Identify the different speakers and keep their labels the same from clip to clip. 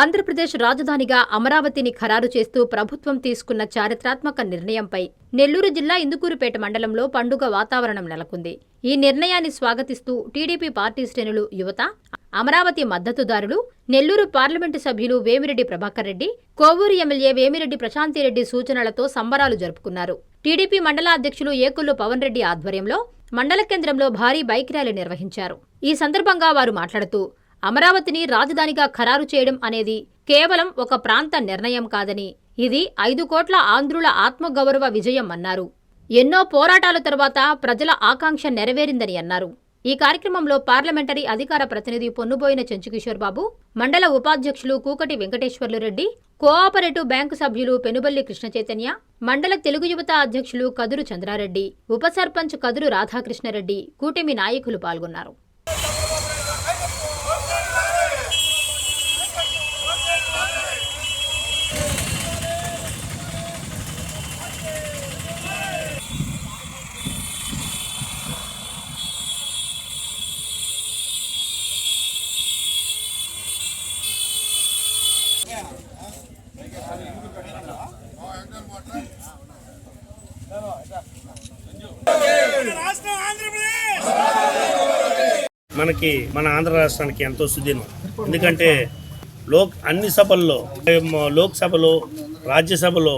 Speaker 1: ఆంధ్రప్రదేశ్ రాజధానిగా అమరావతిని ఖరారు చేస్తూ ప్రభుత్వం తీసుకున్న చారిత్రాత్మక నిర్ణయంపై నెల్లూరు జిల్లా ఇందుకూరుపేట మండలంలో పండుగ వాతావరణం నెలకొంది. ఈ నిర్ణయాన్ని స్వాగతిస్తూ టీడీపీ పార్టీ శ్రేణులు, యువత, అమరావతి మద్దతుదారులు, నెల్లూరు పార్లమెంటు సభ్యులు వేమిరెడ్డి ప్రభాకర్ రెడ్డి, కోవూరు ఎమ్మెల్యే వేమిరెడ్డి ప్రశాంతిరెడ్డి సూచనలతో సంబరాలు జరుపుకున్నారు. టీడీపీ మండల అధ్యక్షులు ఏకుళ్లు పవన్ రెడ్డి ఆధ్వర్యంలో మండల కేంద్రంలో భారీ బైక్ ర్యాలీ నిర్వహించారు. ఈ సందర్భంగా వారు మాట్లాడుతూ అమరావతిని రాజధానిగా ఖరారు చేయడం అనేది కేవలం ఒక ప్రాంత నిర్ణయం కాదని, ఇది 5 కోట్ల ఆంధ్రుల ఆత్మగౌరవ విజయం అన్నారు. ఎన్నో పోరాటాల తరువాత ప్రజల ఆకాంక్ష నెరవేరిందని అన్నారు. ఈ కార్యక్రమంలో పార్లమెంటరీ అధికార ప్రతినిధి పొన్నుబోయిన చెంచుకిషోర్ బాబు, మండల ఉపాధ్యక్షులు కూకటి వెంకటేశ్వర్లు రెడ్డి, కోఆపరేటివ్ బ్యాంకు సభ్యులు పెనుబల్లి కృష్ణ చైతన్య, మండల తెలుగు యువత అధ్యక్షులు కదురు చంద్రారెడ్డి, ఉప సర్పంచ్ కదురు రాధాకృష్ణరెడ్డి, కూటమి నాయకులు పాల్గొన్నారు.
Speaker 2: మనకి మన ఆంధ్ర రాష్ట్రానికి ఎంతో సుదీనం. ఎందుకంటే అన్ని సభల్లో, లోక్సభలో, రాజ్యసభలో,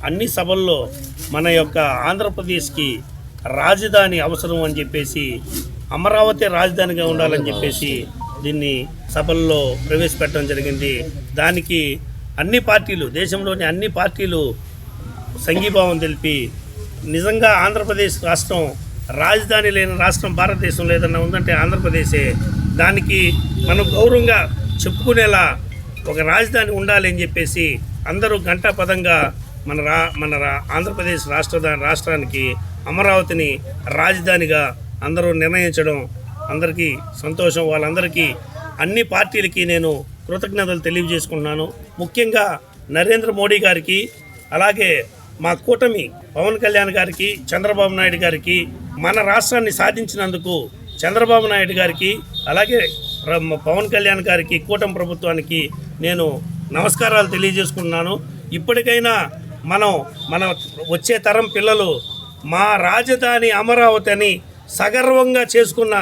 Speaker 2: అన్ని సభల్లో మన యొక్క ఆంధ్రప్రదేశ్కి రాజధాని అవసరం అని చెప్పేసి, అమరావతి రాజధానిగా ఉండాలని చెప్పేసి దీన్ని సభల్లో ప్రవేశపెట్టడం జరిగింది. దానికి అన్ని పార్టీలు, దేశంలోని అన్ని పార్టీలు సంఘీభావం తెలిపి, నిజంగా ఆంధ్రప్రదేశ్ రాష్ట్రం రాజధాని లేని రాష్ట్రం భారతదేశంలో ఏదన్నా ఉందంటే ఆంధ్రప్రదేశే. దానికి మనం గౌరవంగా చెప్పుకునేలా ఒక రాజధాని ఉండాలి అని చెప్పేసి అందరూ ఘంటాపదంగా మన ఆంధ్రప్రదేశ్ రాష్ట్రానికి అమరావతిని రాజధానిగా అందరూ నిర్ణయించడం అందరికీ సంతోషం. వాళ్ళందరికీ, అన్ని పార్టీలకి నేను కృతజ్ఞతలు తెలియజేసుకుంటున్నాను. ముఖ్యంగా నరేంద్ర మోడీ గారికి, అలాగే మా కూటమి పవన్ కళ్యాణ్ గారికి, చంద్రబాబు నాయుడు గారికి, మన రాష్ట్రాన్ని సాధించినందుకు చంద్రబాబు నాయుడు గారికి, అలాగే పవన్ కళ్యాణ్ గారికి, కూటమి ప్రభుత్వానికి నేను నమస్కారాలు తెలియజేసుకుంటున్నాను. ఇప్పటికైనా మన వచ్చే తరం పిల్లలు మా రాజధాని అమరావతి అని సగర్వంగా చేసుకున్న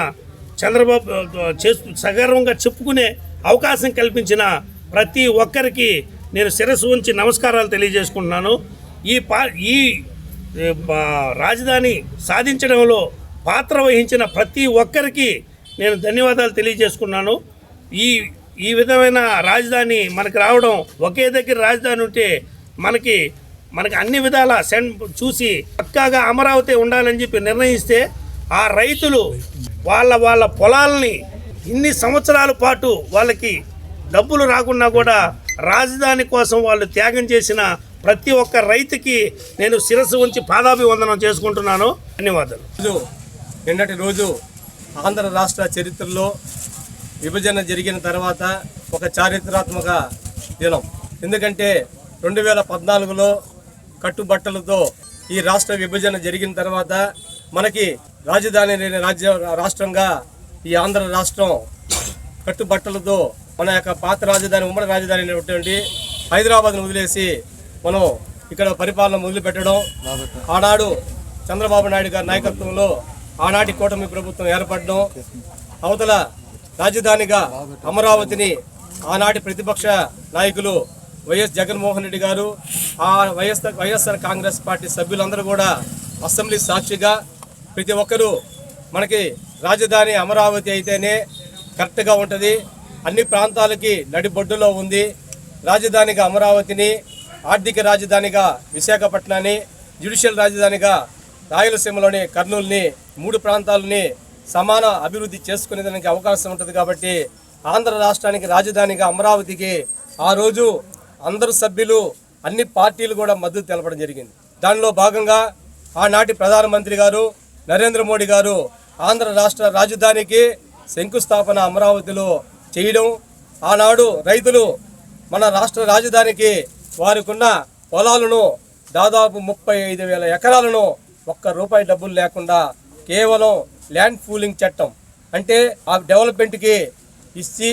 Speaker 2: సగర్వంగా చెప్పుకునే అవకాశం కల్పించిన ప్రతి ఒక్కరికి నేను శిరస్సు ఉంచి నమస్కారాలు తెలియజేసుకుంటున్నాను. ఈ రాజధాని సాధించడంలో పాత్ర వహించిన ప్రతి ఒక్కరికి నేను ధన్యవాదాలు తెలియజేసుకున్నాను. ఈ విధమైన రాజధాని మనకు రావడం, ఒకే దగ్గర రాజధాని ఉంటే మనకి అన్ని విధాల చూసి పక్కాగా అమరావతి ఉండాలని చెప్పి నిర్ణయిస్తే, ఆ రైతులు వాళ్ళ పొలాలని ఇన్ని సంవత్సరాల పాటు వాళ్ళకి డబ్బులు రాకున్నా కూడా రాజధాని కోసం వాళ్ళు త్యాగం చేసిన ప్రతి ఒక్క రైతుకి నేను శిరస్సు ఉంచి పాదాభివందనం చేసుకుంటున్నాను. ధన్యవాదాలు.
Speaker 3: నిన్నటి రోజు ఆంధ్ర రాష్ట్ర చరిత్రలో విభజన జరిగిన తర్వాత ఒక చారిత్రాత్మక దినం. ఎందుకంటే 2014లో కట్టుబట్టలతో ఈ రాష్ట్ర విభజన జరిగిన తర్వాత మనకి రాజధాని లేని రాష్ట్రంగా ఈ ఆంధ్ర రాష్ట్రం కట్టుబట్టలతో మన యొక్క పాత రాజధాని, ఉమ్మడి రాజధాని అయినటువంటి హైదరాబాద్ను వదిలేసి మనం ఇక్కడ పరిపాలన మొదలుపెట్టడం, ఆనాడు చంద్రబాబు నాయుడు గారి నాయకత్వంలో ఆనాటి కూటమి ప్రభుత్వం ఏర్పడడం, అవతల రాజధానిగా అమరావతిని ఆనాటి ప్రతిపక్ష నాయకులు వైఎస్ జగన్మోహన్ రెడ్డి గారు, ఆ వైఎస్ఆర్ కాంగ్రెస్ పార్టీ సభ్యులందరూ కూడా అసెంబ్లీ సాక్షిగా ప్రతి ఒక్కరూ మనకి రాజధాని అమరావతి అయితేనే కరెక్ట్గా ఉంటుంది, అన్ని ప్రాంతాలకి నడిబొడ్డులో ఉంది, రాజధానిగా అమరావతిని, ఆర్థిక రాజధానిగా విశాఖపట్నాన్ని, జ్యుడిషియల్ రాజధానిగా రాయలసీమలోని కర్నూలుని, 3 ప్రాంతాలని సమాన అభివృద్ధి చేసుకునేదానికి అవకాశం ఉంటుంది. కాబట్టి ఆంధ్ర రాష్ట్రానికి రాజధానిగా అమరావతికి ఆ రోజు అందరు సభ్యులు, అన్ని పార్టీలు కూడా మద్దతు తెలపడం జరిగింది. దానిలో భాగంగా ఆనాటి ప్రధానమంత్రి గారు నరేంద్ర మోడీ గారు ఆంధ్ర రాష్ట్ర రాజధానికి శంకుస్థాపన అమరావతిలో చేయడం, ఆనాడు రైతులు మన రాష్ట్ర రాజధానికి వారికున్న పొలాలను దాదాపు 35,000 ఎకరాలను ₹1 డబ్బులు లేకుండా కేవలం ల్యాండ్ పూలింగ్ చట్టం అంటే ఆ డెవలప్మెంట్కి ఇచ్చి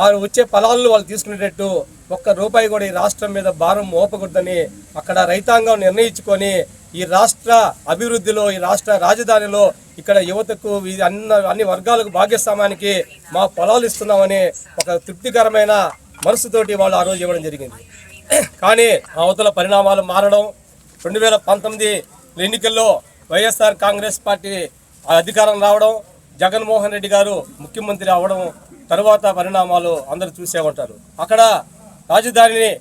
Speaker 3: ఆ వచ్చే ఫలాలను వాళ్ళు తీసుకునేటట్టు ఒక్క రూపాయి కూడా ఈ రాష్ట్రం మీద భారం మోపకూడదని అక్కడ రైతాంగం నిర్ణయించుకొని ఈ రాష్ట్ర అభివృద్ధిలో, ఈ రాష్ట్ర రాజధానిలో ఇక్కడ యువతకు అన్ని వర్గాలకు భాగస్వామ్యానికి మా పొలాలు ఇస్తున్నామని ఒక తృప్తికరమైన మనసుతోటి వాళ్ళు ఆ రోజు ఇవ్వడం జరిగింది. కానీ అవతల పరిణామాలు మారడం, 2019 ఎన్నికల్లో వైఎస్ఆర్ కాంగ్రెస్ పార్టీ అధికారం రావడం, జగన్మోహన్ రెడ్డి గారు ముఖ్యమంత్రి అవ్వడం తర్వాత పరిణామాలు అందరూ చూసే ఉంటారు. అక్కడ రాజధానిని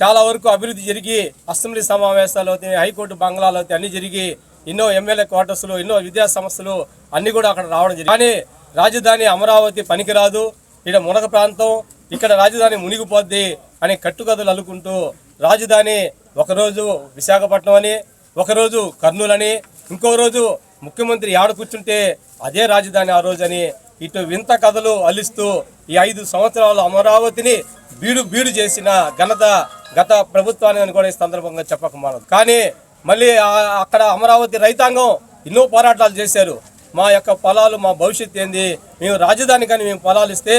Speaker 3: చాలా వరకు అభివృద్ధి జరిగి అసెంబ్లీ సమావేశాలు అవుతాయి, హైకోర్టు బంగ్లాలు అవుతాయి, అన్నీ జరిగి ఎన్నో ఎమ్మెల్యే క్వార్టర్స్లు, ఎన్నో విద్యా సంస్థలు అన్నీ కూడా అక్కడ రావడం జరిగింది. కానీ రాజధాని అమరావతి పనికిరాదు, ఇక్కడ మునగ ప్రాంతం, ఇక్కడ రాజధాని మునిగిపోద్ది అని కట్టుకథలు అల్లుకుంటూ రాజధాని ఒకరోజు విశాఖపట్నం అని, ఒకరోజు కర్నూలు అని, ఇంకో రోజు ముఖ్యమంత్రి ఆడ కూర్చుంటే అదే రాజధాని ఆ రోజని ఇటు వింత కథలు అల్లిస్తూ ఈ 5 సంవత్సరాలు అమరావతిని బీడు చేసిన ఘనత గత ప్రభుత్వాన్ని అని కూడా ఈ సందర్భంగా చెప్పకమానదు. కానీ మళ్ళీ అక్కడ అమరావతి రైతాంగం ఎన్నో పోరాటాలు చేశారు. మా యొక్క పొలాలు, మా భవిష్యత్తు ఏంది, మేము రాజధాని కానీ మేము పొలాలు ఇస్తే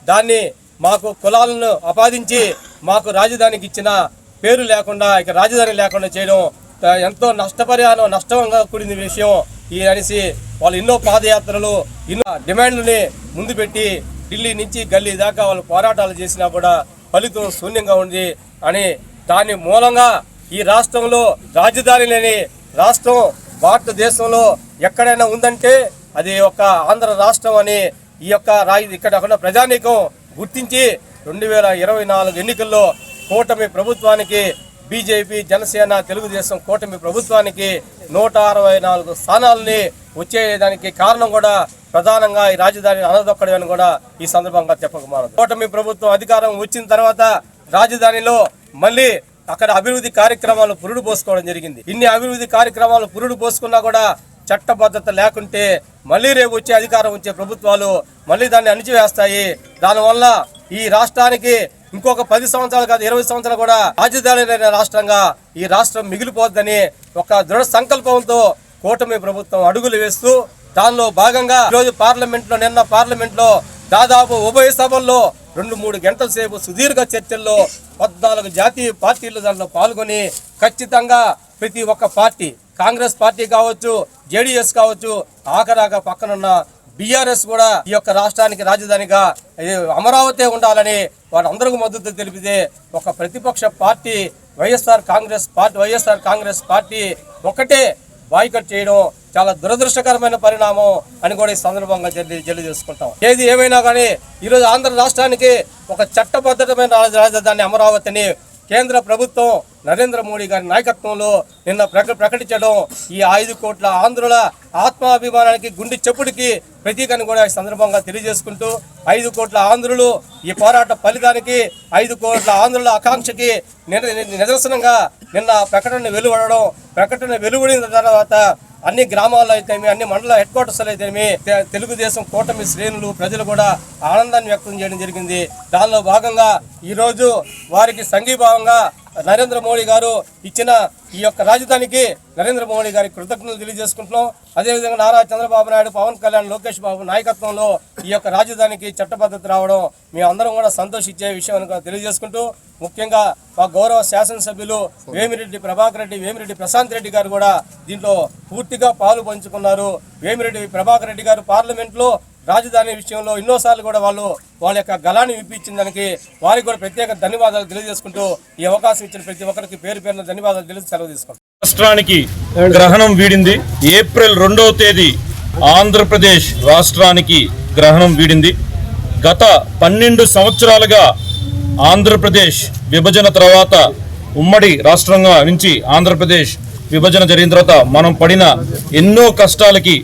Speaker 3: దాన్ని మాకు కులాలను ఆపాదించి మాకు రాజధానికి ఇచ్చిన పేరు లేకుండా ఇక రాజధాని లేకుండా చేయడం ఎంతో నష్టంగా కూడిన విషయం ఈ అనేసి వాళ్ళు ఎన్నో పాదయాత్రలు, ఎన్నో డిమాండ్లని ముందు పెట్టి ఢిల్లీ నుంచి గల్లీ దాకా వాళ్ళు పోరాటాలు చేసినా కూడా ఫలితం శూన్యంగా ఉంది అని దాని మూలంగా ఈ రాష్ట్రంలో రాజధాని లేని రాష్ట్రం భారతదేశంలో ఎక్కడైనా ఉందంటే అది ఒక ఆంధ్ర రాష్ట్రం అని ఈ యొక్క ఇక్కడ ప్రజానీకం గుర్తించి 2024 ఎన్నికల్లో కూటమి ప్రభుత్వానికి, బీజేపీ, జనసేన, తెలుగుదేశం కూటమి ప్రభుత్వానికి 164 స్థానాలని వచ్చేదానికి కారణం కూడా ప్రధానంగా ఈ రాజధాని అనదొక్కడమని కూడా ఈ సందర్భంగా చెప్పకమానదు. కూటమి ప్రభుత్వం అధికారం వచ్చిన తర్వాత రాజధానిలో మళ్ళీ అక్కడ అభివృద్ధి కార్యక్రమాలు పురుడు పోసుకోవడం జరిగింది. ఇన్ని అభివృద్ధి కార్యక్రమాలు పురుడు పోసుకున్నా కూడా చట్టబద్ధత లేకుంటే మళ్ళీ రేపు వచ్చే అధికారం వచ్చే ప్రభుత్వాలు మళ్ళీ దాన్ని అణిచివేస్తాయి. దానివల్ల ఈ రాష్ట్రానికి ఇంకొక 10 సంవత్సరాలు కాదు 20 సంవత్సరాలు కూడా రాజధాని రాష్ట్రంగా ఈ రాష్ట్రం మిగిలిపోద్దని ఒక దృఢ సంకల్పంతో కూటమి ప్రభుత్వం అడుగులు వేస్తూ దానిలో భాగంగా ఈరోజు నిన్న పార్లమెంట్లో దాదాపు ఉభయ సభల్లో 2-3 గంటల సేపు సుదీర్ఘ చర్చల్లో 14 జాతీయ పార్టీలు దాంట్లో పాల్గొని ఖచ్చితంగా ప్రతి ఒక్క పార్టీ, కాంగ్రెస్ పార్టీ కావచ్చు, జేడీఎస్ కావచ్చు, ఆఖరాగా పక్కనున్న బీఆర్ఎస్ కూడా ఈ యొక్క రాష్ట్రానికి రాజధానిగా అమరావతి ఉండాలని వాళ్ళందరికీ మద్దతు తెలిపితే ఒక ప్రతిపక్ష పార్టీ వైఎస్ఆర్ కాంగ్రెస్ పార్టీ ఒకటే బాయ్కట్ చేయడం చాలా దురదృష్టకరమైన పరిణామం అని కూడా ఈ సందర్భంగా తెలియజేసుకుంటాం. ఏది ఏమైనా కానీ ఈరోజు ఆంధ్ర రాష్ట్రానికి ఒక చట్టబద్ధమైన రాజధాని అమరావతిని కేంద్ర ప్రభుత్వం నరేంద్ర మోడీ గారి నాయకత్వంలో నిన్న ప్రకటించడం ఈ 5 కోట్ల ఆంధ్రుల ఆత్మాభిమానానికి, గుండె చెప్పుడికి ప్రతీకని కూడా ఈ సందర్భంగా తెలియజేసుకుంటూ 5 కోట్ల ఆంధ్రులు ఈ పోరాట ఫలితానికి, 5 కోట్ల ఆంధ్రుల ఆకాంక్షకి నిదర్శనంగా నిన్న ప్రకటన వెలువడిన తర్వాత అన్ని గ్రామాల్లో అయితేమి, అన్ని మండల హెడ్ క్వార్టర్స్లో అయితేమి తెలుగుదేశం కూటమి శ్రేణులు, ప్రజలు కూడా ఆనందాన్ని వ్యక్తం చేయడం జరిగింది. దానిలో భాగంగా ఈరోజు వారికి సంఘీభావంగా నరేంద్ర మోడీ గారు ఇచ్చిన ఈ యొక్క రాజధానికి నరేంద్ర మోడీ గారికి కృతజ్ఞతలు తెలియజేసుకుంటున్నాం. అదేవిధంగా నారా చంద్రబాబు నాయుడు, పవన్ కళ్యాణ్, లోకేష్ బాబు నాయకత్వంలో ఈ యొక్క రాజధానికి చట్టబద్ధత రావడం మేము అందరం కూడా సంతోషించే విషయం తెలియజేసుకుంటూ, ముఖ్యంగా మా గౌరవ శాసనసభ్యులు వేమిరెడ్డి ప్రభాకర్ రెడ్డి, వేమిరెడ్డి ప్రశాంత్ రెడ్డి గారు కూడా దీంట్లో పూర్తిగా పాలు పంచుకున్నారు. వేమిరెడ్డి ప్రభాకర్ రెడ్డి గారు పార్లమెంట్లో రాజధాని విషయంలో ఎన్నోసార్లు కూడా వాళ్ళ యొక్క గలాన్ని విప్పించిన దానికి వారికి కూడా ప్రత్యేక ధన్యవాదాలు తెలియజేసుకుంటూ ఈ అవకాశం ఇచ్చిన ప్రతి ఒక్కరికి పేరు పేరున ధన్యవాదాలు తెలియజేసి సెలవు తీసుకుంటాం.
Speaker 4: రాష్ట్రానికి గ్రహణం వీడింది. ఏప్రిల్ 2వ తేదీ ఆంధ్రప్రదేశ్ రాష్ట్రానికి గ్రహణం వీడింది. గత 12 సంవత్సరాలుగా ఆంధ్రప్రదేశ్ విభజన తర్వాత ఉమ్మడి రాష్ట్రంగా నుంచి ఆంధ్రప్రదేశ్ విభజన జరిగిన తర్వాత మనం పడిన ఎన్నో కష్టాలకి,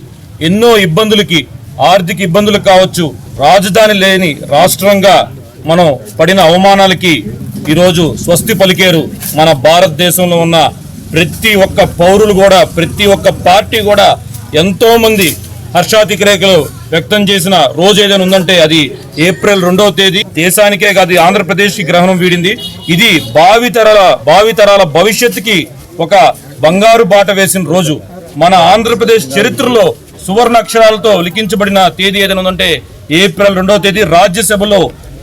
Speaker 4: ఎన్నో ఇబ్బందులకి, ఆర్థిక ఇబ్బందులు కావచ్చు, రాజధాని లేని రాష్ట్రంగా మనం పడిన అవమానాలకి ఈరోజు స్వస్తి పలికేరు మన భారతదేశంలో ఉన్న ప్రతి ఒక్క పౌరులు కూడా, ప్రతి ఒక్క పార్టీ కూడా ఎంతోమంది హర్షాతిరేకలు వ్యక్తం చేసిన రోజు ఏదైనా ఉందంటే అది ఏప్రిల్ 2వ తేదీ. దేశానికే కాదు ఆంధ్రప్రదేశ్కి గ్రహణం వీడింది. ఇది భావితరాల భవిష్యత్తుకి ఒక బంగారు బాట వేసిన రోజు. మన ఆంధ్రప్రదేశ్ చరిత్రలో సువర్ణ అక్షరాలతో లిఖించబడిన తేదీ ఏదైనా ఉందంటే ఏప్రిల్ 2వ తేదీ. రాజ్యసభలో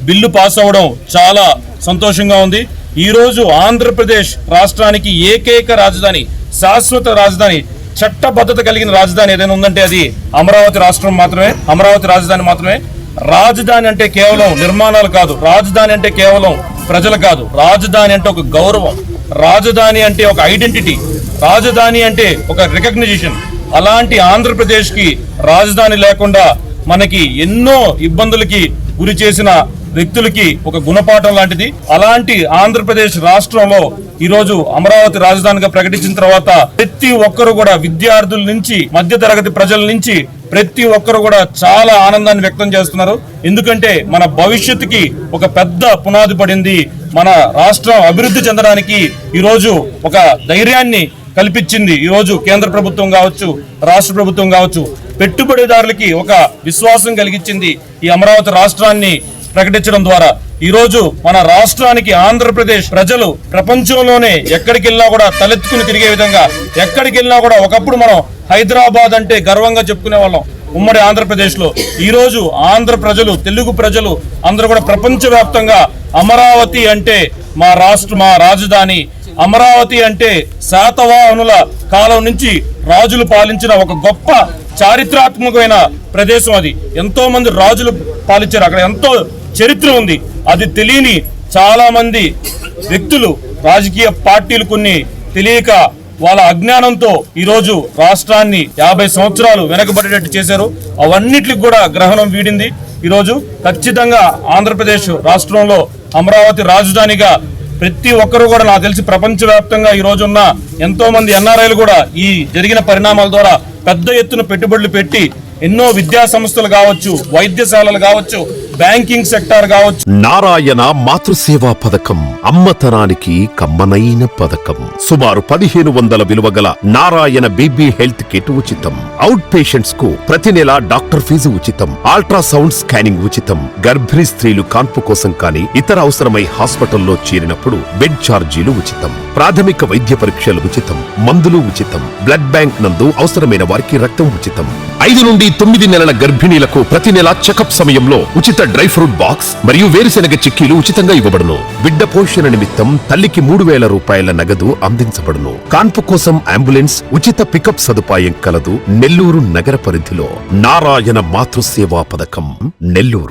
Speaker 4: బిల్లు పాస్ అవ్వడం చాలా సంతోషంగా ఉంది. ఈరోజు ఆంధ్రప్రదేశ్ రాష్ట్రానికి ఏకైక రాజధాని, శాశ్వత రాజధాని, చట్టబద్ధత కలిగిన రాజధాని ఏదైనా ఉందంటే అది అమరావతి రాష్ట్రం మాత్రమే, అమరావతి రాజధాని మాత్రమే. రాజధాని అంటే కేవలం నిర్మాణాలు కాదు, రాజధాని అంటే కేవలం ప్రజలు కాదు, రాజధాని అంటే ఒక గౌరవం, రాజధాని అంటే ఒక ఐడెంటిటీ, రాజధాని అంటే ఒక రికగ్నిషన్. అలాంటి ఆంధ్రప్రదేశ్కి రాజధాని లేకుండా మనకి ఎన్నో ఇబ్బందులకి గురి చేసిన వ్యక్తులకి ఒక గుణపాఠం లాంటిది. అలాంటి ఆంధ్రప్రదేశ్ రాష్ట్రంలో ఈరోజు అమరావతి రాజధానిగా ప్రకటించిన తర్వాత ప్రతి ఒక్కరు కూడా, విద్యార్థుల నుంచి మధ్యతరగతి ప్రజల నుంచి ప్రతి ఒక్కరు కూడా చాలా ఆనందాన్ని వ్యక్తం చేస్తున్నారు. ఎందుకంటే మన భవిష్యత్తుకి ఒక పెద్ద పునాది పడింది. మన రాష్ట్రం అభివృద్ధి చెందడానికి ఈరోజు ఒక ధైర్యాన్ని కల్పించింది. ఈరోజు కేంద్ర ప్రభుత్వం కావచ్చు, రాష్ట్ర ప్రభుత్వం కావచ్చు, పెట్టుబడిదారులకి ఒక విశ్వాసం కలిగించింది ఈ అమరావతి రాష్ట్రాన్ని ప్రకటించడం ద్వారా. ఈరోజు మన రాష్ట్రానికి ఆంధ్రప్రదేశ్ ప్రజలు ప్రపంచంలోనే ఎక్కడికి వెళ్ళినా కూడా తలెత్తుకుని తిరిగే విధంగా, ఎక్కడికి వెళ్ళినా కూడా ఒకప్పుడు మనం హైదరాబాద్ అంటే గర్వంగా చెప్పుకునే వాళ్ళం ఉమ్మడి ఆంధ్రప్రదేశ్లో. ఈరోజు ఆంధ్ర ప్రజలు, తెలుగు ప్రజలు అందరూ కూడా ప్రపంచవ్యాప్తంగా అమరావతి అంటే మా రాజధాని, అమరావతి అంటే శాతవాహనుల కాలం నుంచి రాజులు పాలించిన ఒక గొప్ప చారిత్రాత్మకమైన ప్రదేశం. అది ఎంతో మంది రాజులు పాలించారు, అక్కడ ఎంతో చరిత్ర ఉంది. అది తెలియని చాలా మంది వ్యక్తులు, రాజకీయ పార్టీలు కొన్ని తెలియక వాళ్ళ అజ్ఞానంతో ఈరోజు రాష్ట్రాన్ని 50 సంవత్సరాలు వెనకబడేటట్టు చేశారు. అవన్నిటికి కూడా గ్రహణం వీడింది. ఈరోజు ఖచ్చితంగా ఆంధ్రప్రదేశ్ రాష్ట్రంలో అమరావతి రాజధానిగా ప్రతి ఒక్కరు కూడా, నాకు తెలిసి ప్రపంచవ్యాప్తంగా ఈ రోజున్న ఎంతో మంది ఎన్ఆర్ఐలు కూడా ఈ జరిగిన పరిణామాల ద్వారా పెద్ద ఎత్తున పెట్టుబడులు పెట్టి ఎన్నో విద్యా సంస్థలు కావచ్చు, వైద్యశాలలు కావచ్చు, బ్యాంకింగ్ సెక్టార్ కావచ్చు.
Speaker 5: నారాయణ మాతృసేవా పథకం అమ్మతనానికి కమ్మనైన పథకం. సుమారు 1500 విలువ గల నారాయణ బీబీ హెల్త్ కిట్ ఉచితం. అవుట్ పేషెంట్స్ కు ప్రతి నెల డాక్టర్ ఫీజు ఉచితం. అల్ట్రాసౌండ్ స్కానింగ్ ఉచితం. గర్భిణీ స్త్రీలు కాన్పు కోసం కానీ ఇతర అవసరమై హాస్పిటల్లో చేరినప్పుడు బెడ్ ఛార్జీలు ఉచితం. ప్రాథమిక వైద్య పరీక్షలు ఉచితం. మందులు ఉచితం. బ్లడ్ బ్యాంక్ నందు అవసరమైన వారికి రక్తం ఉచితం. 5 నుండి 9 నెలల గర్భిణీలకు ప్రతి నెల చెకప్ సమయంలో ఉచిత డ్రై ఫ్రూట్ బాక్స్ మరియు వేరుశెనగ చిక్కీలు ఉచితంగా ఇవ్వబడును. బిడ్డ పోషణ నిమిత్తం తల్లికి 3000 రూపాయల నగదు అందించబడును. కాన్పు కోసం అంబులెన్స్ ఉచిత పికప్ సదుపాయం కలదు. నెల్లూరు నగర పరిధిలో నారాయణ మాతృసేవా పథకం, నెల్లూరు.